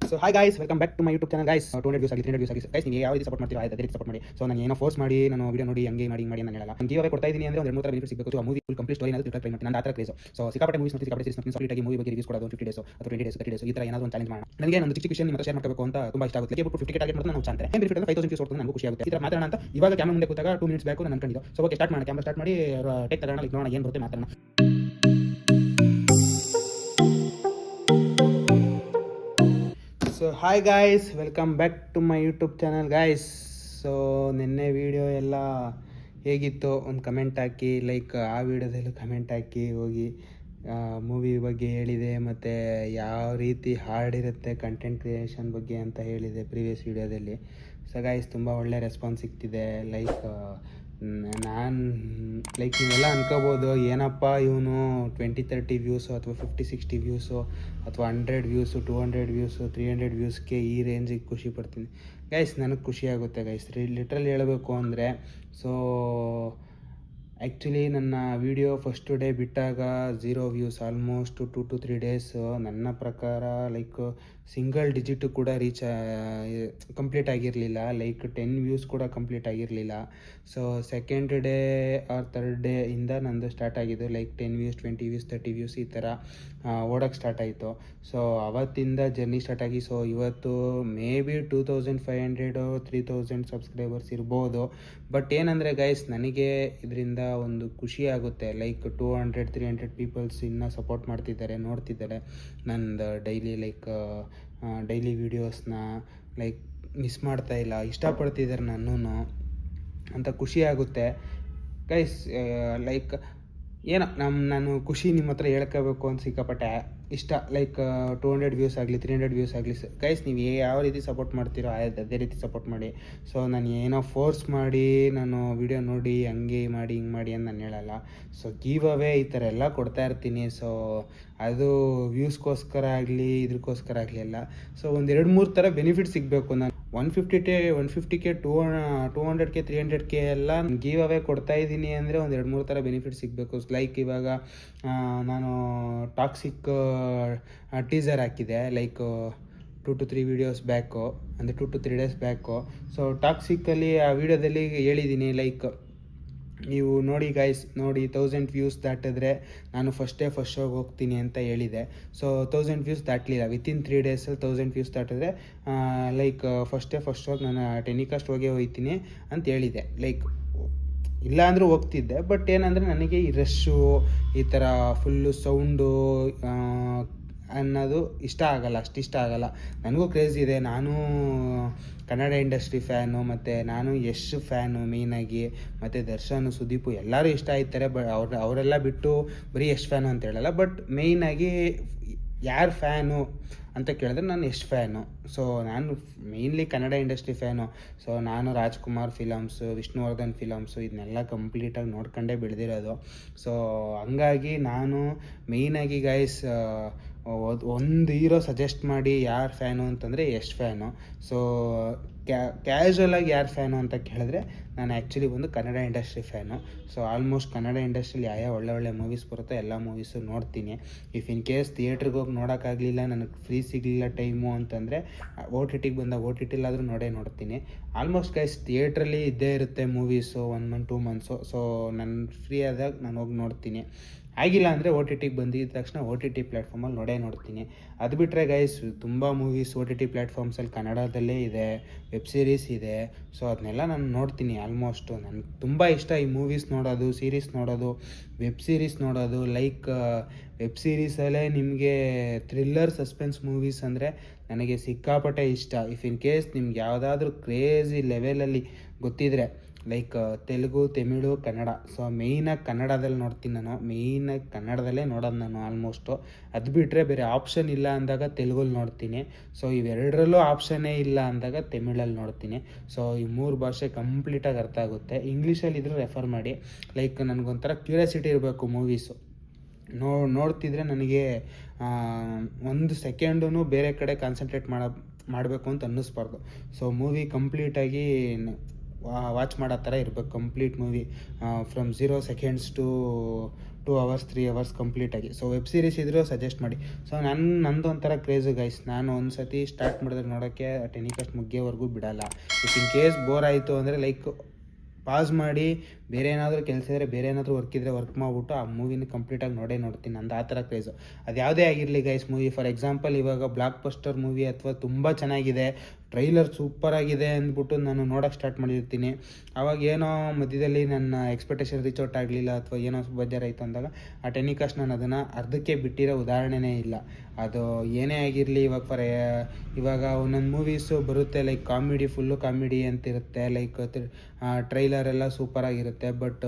So hi guys, welcome back to my YouTube channel guys. 200 views ಆಗಿ 300 views ಆಗಿ guys, ನೀವು ಯಾವ ರೀತಿ ಸಪೋರ್ಟ್ ಮಾಡ್ತೀರಾ ಅದೇ ರೀತಿ ಸಪೋರ್ಟ್ ಮಾಡಿ. ಸೊ ನಾನು ಏನೋ ಫೋರ್ಸ್ ಮಾಡಿ ನಾನು ವಿಡಿಯೋ ನೋಡಿ ಹಂಗೆ ಮಾಡಿ ನಾನು ಹೇಳಲ್ಲ. ನಾನು ಗಿವ್ ಕೊಡ್ತಾ ಇದ್ದೀನಿ ಅಂದ್ರೆ ಒಂದು 3 ಬೆನಿಫಿಟ್ ಸಿಗಬೇಕು. ಆ ಮೂವಿ ಫುಲ್ ಕಂಪ್ಲೀಟ್ ಸ್ಟೋರಿ ಏನಾದರೂ ಟ್ರೈ ಮಾಡ್ತೀನಿ. ನಾನು ಆ ಥರ ಕ್ರೇಜ್. ಸೊ ಸಿಕ್ಕಾಪಟ್ಟೆ ಮೂವೀಸ್ ನೋಡಿ, ಸಿಕ್ಕಾಪಟ್ಟೆ ಸೀರೀಸ್ ನೋಡಿ, ಕಂಪ್ಲೀಟ್ ಆಗಿ ಮೂವಿ ಬಗ್ಗೆ ರಿವ್ಯೂಸ್ ಕೊಡೋದು 50 ಡೇಸ್ ಅಥವಾ 20 ಡೇಸ್ 30 ಡೇಸ್ ಈ ಥರ ಏನಾದರೂ ಒಂದು ಚಾಲೆಂಜ್ ಮಾಡೋಣ. ನನಗೆ ಒಂದು ಚಿಕ್ಕ ವಿಷಯ ನಿಮ್ಮ ಶೇರ್ ಮಾಡಬೇಕು ಅಂತ ತುಂಬಾ ಇಷ್ಟ ಆಗುತ್ತೆ. ಲೈಕ್ 50 ಟಾರ್ಗೆಟ್ ಮಾಡಿದ್ರೆ ನಾನು ಚಾನ್ಸ್ ಏನು ಬೆನಿಫಿಟ್ 5000 ವ್ಯೂಸ್ ಹೊರತು ನನಗೂ ಖುಷಿ ಆಗುತ್ತೆ. ಈ ಥರ ಮಾತಾಡೋಣ ಅಂತ ಇವಾಗ ಕ್ಯಾಮ್ರಾ ಮುಂದೆ ಕೂತಾಗ 2 ಮಿನಿಟ್ಸ್ ಬ್ಯಾಕ್ ನಾನು ಅನ್ಕೊಂಡಿದ್ದು. ಸೊ ಓಕೆ, ಸ್ಟಾರ್ಟ್ ಮಾಡೋಣ. ಕ್ಯಾಮ್ರಾ ಸ್ಟಾರ್ಟ್ ಮಾಡಿ ಟೇಕ್ ತಗೋಣ, ಲೈಕ್ ನೋಡೋಣ ಏನು ಬರುತ್ತೆ ಮಾತಾಡೋಣ. So hi guys, welcome back to my YouTube channel guys. So ನಿನ್ನೆ ವೀಡಿಯೋ ಎಲ್ಲ ಹೇಗಿತ್ತು ಒಂದು ಕಮೆಂಟ್ ಹಾಕಿ, ಲೈಕ್ ಆ ವಿಡಿಯೋದಲ್ಲೂ ಕಮೆಂಟ್ ಹಾಕಿ ಹೋಗಿ ಮೂವಿ ಬಗ್ಗೆ ಹೇಳಿದೆ, ಮತ್ತು ಯಾವ ರೀತಿ ಹಾಡಿರುತ್ತೆ ಕಂಟೆಂಟ್ ಕ್ರಿಯೇಷನ್ ಬಗ್ಗೆ ಅಂತ ಹೇಳಿದೆ ಪ್ರೀವಿಯಸ್ ವೀಡಿಯೋದಲ್ಲಿ. ಸೊ ಗಾಯ್ಸ್, ತುಂಬ ಒಳ್ಳೆ ರೆಸ್ಪಾನ್ಸ್ ಸಿಗ್ತಿದೆ. ಲೈಕ್ ನಾನು ನೀವೆಲ್ಲ ಅನ್ಕೋಬೋದು, ಏನಪ್ಪ ಇವನು 20-30 ವ್ಯೂಸು ಅಥವಾ 50-60 ವ್ಯೂಸು ಅಥವಾ 100 ವ್ಯೂಸು 200 ವ್ಯೂಸು 300 ವ್ಯೂಸ್ಗೆ ಈ ರೇಂಜಿಗೆ ಖುಷಿ ಪಡ್ತೀನಿ. ಗೈಸ್, ನನಗೆ ಖುಷಿ ಆಗುತ್ತೆ ಗೈಸ್. ಲಿಟ್ರಲಿ ಹೇಳಬೇಕು ಅಂದರೆ, ಸೊ ಆ್ಯಕ್ಚುಲಿ ನನ್ನ ವೀಡಿಯೋ ಫಸ್ಟ್ ಡೇ ಬಿಟ್ಟಾಗ 0 ವ್ಯೂಸ್, ಆಲ್ಮೋಸ್ಟ್ 2 to 3 ಡೇಸ್ ನನ್ನ ಪ್ರಕಾರ ಲೈಕ್ ಸಿಂಗಲ್ ಡಿಜಿಟ್ ಕೂಡ ಕಂಪ್ಲೀಟ್ ಆಗಿರಲಿಲ್ಲ. ಲೈಕ್ 10 ವ್ಯೂಸ್ ಕೂಡ ಕಂಪ್ಲೀಟ್ ಆಗಿರಲಿಲ್ಲ. So second day or third day ಇಂದ ನಂದು ಸ್ಟಾರ್ಟ್ ಆಗಿದ್ದು, ಲೈಕ್ 10 ವ್ಯೂಸ್ 20 ವ್ಯೂಸ್ 30 ವ್ಯೂಸ್ ಈ ಥರ ಓಡೋಕ್ಕೆ ಸ್ಟಾರ್ಟ್ ಆಯಿತು. ಸೊ ಅವತ್ತಿಂದ ಜರ್ನಿ ಸ್ಟಾರ್ಟ್ ಆಗಿ, ಸೊ ಇವತ್ತು ಮೇ ಬಿ 2500 3000 ಸಬ್ಸ್ಕ್ರೈಬರ್ಸ್ ಇರ್ಬೋದು. ಬಟ್ ಏನಂದರೆ ಗೈಸ್, ನನಗೆ ಇದರಿಂದ ಒಂದು ಖುಷಿ ಆಗುತ್ತೆ. ಲೈಕ್ 200-300 ಪೀಪಲ್ಸ್ ಇನ್ನೂ ಸಪೋರ್ಟ್ ಮಾಡ್ತಿದ್ದಾರೆ, ನೋಡ್ತಿದ್ದಾರೆ ನಂದು ಡೈಲಿ ವೀಡಿಯೋಸ್ನ. ಲೈಕ್ ಮಿಸ್ ಮಾಡ್ತಾಯಿಲ್ಲ, ಇಷ್ಟಪಡ್ತಿದ್ದಾರೆ ನನ್ನೂ ಅಂತ ಖುಷಿ ಆಗುತ್ತೆ ಗೈಸ್. ಲೈಕ್ ಏನೋ ನಾನು ಖುಷಿ ನಿಮ್ಮ ಹತ್ರ ಹೇಳ್ಕೋಬೇಕು ಅಂತ ಸಿಕ್ಕಾಪಟ್ಟೆ ಇಷ್ಟ. ಲೈಕ್ 200 ವ್ಯೂಸ್ ಆಗಲಿ 300 ವ್ಯೂಸ್ ಆಗಲಿ ಗೈಸ್, ನೀವು ಯಾವ ರೀತಿ ಸಪೋರ್ಟ್ ಮಾಡ್ತೀರೋ ಅದೇ ರೀತಿ ಸಪೋರ್ಟ್ ಮಾಡಿ. ಸೊ ನಾನು ಏನೋ ಫೋರ್ಸ್ ಮಾಡಿ ನಾನು ವಿಡಿಯೋ ನೋಡಿ ಹಂಗೆ ಮಾಡಿ ಹಿಂಗೆ ಮಾಡಿ ಅಂತ ನಾನು ಹೇಳಲ್ಲ. ಸೊ ಗಿವ್ ಅವೇ ಈ ಥರ ಎಲ್ಲ ಕೊಡ್ತಾ ಇರ್ತೀನಿ. ಸೊ ಅದು ವ್ಯೂಸ್ಗೋಸ್ಕರ ಆಗಲಿ ಇದಕ್ಕೋಸ್ಕರ ಆಗಲಿ ಅಲ್ಲ. ಸೊ ಒಂದು 2-3 ಥರ ಬೆನಿಫಿಟ್ ಸಿಗಬೇಕು. ನಾನು 150K 200K 300K ಎಲ್ಲ ಗಿವ್ ಅವೇ ಕೊಡ್ತಾ ಇದ್ದೀನಿ ಅಂದರೆ ಒಂದು 2-3 ಥರ ಬೆನಿಫಿಟ್ ಸಿಗಬೇಕು. ಲೈಕ್ ಇವಾಗ ನಾನು ಟಾಕ್ಸಿಕ್ ಟೀಸರ್ ಹಾಕಿದೆ, ಲೈಕ್ 2 to 3 ವೀಡಿಯೋಸ್ ಬ್ಯಾಕು, ಅಂದರೆ 2 to 3 ಡೇಸ್ ಬ್ಯಾಕು. ಸೊ ಟಾಕ್ಸಿಕ್ಕಲ್ಲಿ ಆ ವಿಡಿಯೋದಲ್ಲಿ ಹೇಳಿದ್ದೀನಿ, ಲೈಕ್ ನೀವು ನೋಡಿ ಗೈಸ್, ನೋಡಿ 1000 ವ್ಯೂಸ್ ದಾಟಿದ್ರೆ ನಾನು ಫಸ್ಟ್ ಶೋಗೆ ಹೋಗ್ತೀನಿ ಅಂತ ಹೇಳಿದೆ. So 1000 views ದಾಟಲಿಲ್ಲ. ವಿತಿನ್ 3 ಡೇಸಲ್ಲಿ 1000 ವ್ಯೂಸ್ ದಾಟಿದ್ರೆ ಲೈಕ್ ಫಸ್ಟ್ ಶೋಗೆ ನಾನು ಟೆಲಿಕಾಸ್ಟ್ ಹೋಗ್ತೀನಿ ಅಂತ ಹೇಳಿದೆ. ಲೈಕ್ ಇಲ್ಲ ಅಂದರೂ ಹೋಗ್ತಿದ್ದೆ, ಬಟ್ ಏನಂದರೆ ನನಗೆ ಈ ರಶ್ಶು ಈ ಥರ ಫುಲ್ಲು ಸೌಂಡು ಅನ್ನೋದು ಇಷ್ಟ ಆಗಲ್ಲ. ನನಗೂ ಕ್ರೇಜ್ ಇದೆ, ನಾನು ಕನ್ನಡ ಇಂಡಸ್ಟ್ರಿ ಫ್ಯಾನು, ಮತ್ತು ನಾನು ಯಶ್ ಫ್ಯಾನು ಮೇಯ್ನಾಗಿ, ಮತ್ತು ದರ್ಶನ್ ಸುದೀಪು ಎಲ್ಲರೂ ಇಷ್ಟ ಆಯ್ತಾರೆ. ಅವರೆಲ್ಲ ಬಿಟ್ಟು ಬರೀ ಯಶ್ ಫ್ಯಾನು ಅಂತ ಹೇಳಲ್ಲ, ಬಟ್ ಮೇಯ್ನಾಗಿ ಯಾರು ಫ್ಯಾನು ಅಂತ ಕೇಳಿದ್ರೆ ನಾನು ಯಶ್ ಫ್ಯಾನು. ಸೊ ನಾನು mainly Kannada industry fan. So ನಾನು ರಾಜ್ಕುಮಾರ್ ಫಿಲಮ್ಸು, ವಿಷ್ಣುವರ್ಧನ್ ಫಿಲಮ್ಸು ಇದನ್ನೆಲ್ಲ ಕಂಪ್ಲೀಟಾಗಿ ನೋಡ್ಕೊಂಡೇ ಬೆಳೆದಿರೋದು. ಸೊ ಹಂಗಾಗಿ ನಾನು ಮೇಯ್ನಾಗಿ ಗೈಸ್ ಒಂದು ಹೀರೋ ಸಜೆಸ್ಟ್ ಮಾಡಿ ಯಾರು ಫ್ಯಾನು ಅಂತಂದರೆ ಯಶ್ ಫ್ಯಾನು. ಸೊ ಕ್ಯಾಶುವಲಾಗಿ ಯಾರು ಫ್ಯಾನು ಅಂತ ಕೇಳಿದ್ರೆ ನಾನು ಆ್ಯಕ್ಚುಲಿ ಒಂದು Kannada industry fan. So almost Kannada ಇಂಡಸ್ಟ್ರಿಲಿ ಯಾವ ಒಳ್ಳೆ ಮೂವೀಸ್ ಬರುತ್ತೋ ಎಲ್ಲ ಮೂವೀಸು ನೋಡ್ತೀನಿ. ಇಫ್ ಇನ್ ಕೇಸ್ ಥಿಯೇಟ್ರಿಗೆ ಹೋಗಿ ನೋಡೋಕ್ಕಾಗಲಿಲ್ಲ, ನನಗೆ ಫ್ರೀ ಸಿಗಲಿಲ್ಲ ಟೈಮು ಅಂತಂದರೆ OTTಗೆ ಬಂದಾಗ OTTಲಾದರೂ ನೋಡ್ತೀನಿ. ಆಲ್ಮೋಸ್ಟ್ ಗೈಸ್ ಥಿಯೇಟ್ರಲ್ಲಿ ಇದ್ದೇ ಇರುತ್ತೆ ಮೂವೀಸು 1 month 2 months. ಸೊ ನಾನು ಫ್ರೀ ಆದಾಗ ನಾನು ಹೋಗಿ ನೋಡ್ತೀನಿ. ಆಗಿಲ್ಲ ಅಂದರೆ OTTಗೆ ಬಂದಿದ್ದ ತಕ್ಷಣ OTT ಪ್ಲ್ಯಾಟ್ಫಾರ್ಮಲ್ಲಿ ನೋಡ್ತೀನಿ. ಅದು ಬಿಟ್ಟರೆ ಗೈಸ್ ತುಂಬ ಮೂವೀಸ್ OTT ಪ್ಲ್ಯಾಟ್ಫಾರ್ಮ್ಸಲ್ಲಿ ಕನ್ನಡದಲ್ಲೇ ಇದೆ, ವೆಬ್ ಸೀರೀಸ್ ಇದೆ. ಸೊ ಅದನ್ನೆಲ್ಲ ನಾನು ನೋಡ್ತೀನಿ ಆಲ್ಮೋಸ್ಟು. ನನಗೆ ತುಂಬ ಇಷ್ಟ ಈ ಮೂವೀಸ್ ನೋಡೋದು, ಸೀರೀಸ್ ನೋಡೋದು, ವೆಬ್ ಸೀರೀಸ್ ನೋಡೋದು. ಲೈಕ್ ವೆಬ್ ಸೀರೀಸಲ್ಲೇ ನಿಮಗೆ ಥ್ರಿಲ್ಲರ್ ಸಸ್ಪೆನ್ಸ್ ಮೂವೀಸ್ ಅಂದರೆ ನನಗೆ ಸಿಕ್ಕಾಪಟ್ಟೆ ಇಷ್ಟ. ಇಫ್ ಇನ್ ಕೇಸ್ ನಿಮ್ಗೆ ಯಾವುದಾದ್ರೂ ಕ್ರೇಜಿ ಲೆವೆಲಲ್ಲಿ ಗೊತ್ತಿದ್ರೆ, ಲೈಕ್ ತೆಲುಗು, ತಮಿಳು, ಕನ್ನಡ. ಸೊ ಮೇಯ್ನಾಗಿ ಕನ್ನಡದಲ್ಲಿ ನೋಡ್ತೀನಿ ನಾನು, ಮೇಯ್ನಾಗಿ ಕನ್ನಡದಲ್ಲೇ ನೋಡೋದು ನಾನು ಆಲ್ಮೋಸ್ಟು. ಅದು ಬಿಟ್ಟರೆ ಬೇರೆ ಆಪ್ಷನ್ ಇಲ್ಲ ಅಂದಾಗ ತೆಲುಗಲ್ಲಿ ನೋಡ್ತೀನಿ. ಸೊ ಇವೆರಡರಲ್ಲೂ ಆಪ್ಷನ್ನೇ ಇಲ್ಲ ಅಂದಾಗ ತಮಿಳಲ್ಲಿ ನೋಡ್ತೀನಿ. ಸೊ ಈ 3 ಭಾಷೆ ಕಂಪ್ಲೀಟಾಗಿ ಅರ್ಥ ಆಗುತ್ತೆ. ಇಂಗ್ಲೀಷಲ್ಲಿ ಇದ್ರೂ ರೆಫರ್ ಮಾಡಿ. ಲೈಕ್ ನನಗೊಂಥರ ಕ್ಯೂರಿಯಾಸಿಟಿ ಇರಬೇಕು ಮೂವೀಸು ನೋಡ್ತಿದ್ರೆ ನನಗೆ 1 ಸೆಕೆಂಡೂ ಬೇರೆ ಕಡೆ ಕಾನ್ಸಂಟ್ರೇಟ್ ಮಾಡಬೇಕು ಅಂತ ಅನ್ನಿಸ್ಬಾರ್ದು. ಸೊ ಮೂವಿ ಕಂಪ್ಲೀಟಾಗಿ ವಾಚ್ ಮಾಡೋ ಥರ ಇರಬೇಕು. Complete movie from 0 seconds to 2 hours 3 hours ಕಂಪ್ಲೀಟಾಗಿ. ಸೊ ವೆಬ್ ಸೀರೀಸ್ ಇದ್ರೂ ಸಜೆಸ್ಟ್ ಮಾಡಿ. ಸೊ ನಂದು ಒಂಥರ ಕ್ರೇಜು ಗೈಸ್, ನಾನು ಒಂದು ಸತಿ ಸ್ಟಾರ್ಟ್ ಮಾಡಿದ್ರೆ ನೋಡೋಕ್ಕೆ ಟೆನಿಕಸ್ಟ್ ಮುಗಿಯೋವರೆಗೂ ಬಿಡಲ್ಲ. ಇಫ್ ಇನ್ ಕೇಸ್ ಬೋರ್ ಆಯಿತು ಅಂದರೆ ಲೈಕ್ ಪಾಸ್ ಮಾಡಿ ಬೇರೆ ಏನಾದರೂ ಕೆಲಸ ಇದ್ದರೆ, ಬೇರೆ ಏನಾದರೂ ವರ್ಕ್ ಇದ್ದರೆ ವರ್ಕ್ ಮಾಡಿಬಿಟ್ಟು ಆ ಮೂವಿನ ಕಂಪ್ಲೀಟಾಗಿ ನೋಡ್ತೀನಿ. ನಂದು ಆ ಥರ ಕ್ರೇಜು. ಅದು ಯಾವುದೇ ಆಗಿರಲಿ ಗೈಸ್ ಮೂವಿ, ಫಾರ್ ಎಕ್ಸಾಂಪಲ್ ಇವಾಗ ಬ್ಲಾಕ್ ಬಸ್ಟರ್ ಮೂವಿ ಅಥವಾ ತುಂಬ ಚೆನ್ನಾಗಿದೆ, ಟ್ರೈಲರ್ ಸೂಪರಾಗಿದೆ ಅಂದ್ಬಿಟ್ಟು ನಾನು ನೋಡೋಕ್ಕೆ ಸ್ಟಾರ್ಟ್ ಮಾಡಿರ್ತೀನಿ. ಆವಾಗ ಏನೋ ಮಧ್ಯದಲ್ಲಿ ನನ್ನ ಎಕ್ಸ್ಪೆಕ್ಟೇಷನ್ ರೀಚ್ ಔಟ್ ಆಗಲಿಲ್ಲ ಅಥವಾ ಏನೋ ಬೇಜಾರಾಯಿತು ಅಂದಾಗ ಆ ಟೆನಿಕಾಸ್ಟ್ ನಾನು ಅದನ್ನು ಅರ್ಧಕ್ಕೆ ಬಿಟ್ಟಿರೋ ಉದಾಹರಣೆನೇ ಇಲ್ಲ. ಅದು ಏನೇ ಆಗಿರಲಿ, ಇವಾಗ ಒಂದೊಂದು ಮೂವೀಸು ಬರುತ್ತೆ ಲೈಕ್ ಕಾಮಿಡಿ, ಫುಲ್ಲು ಕಾಮಿಡಿ ಅಂತಿರುತ್ತೆ, ಲೈಕ್ ಟ್ರೈಲರೆಲ್ಲ ಸೂಪರಾಗಿರುತ್ತೆ, ಬಟ್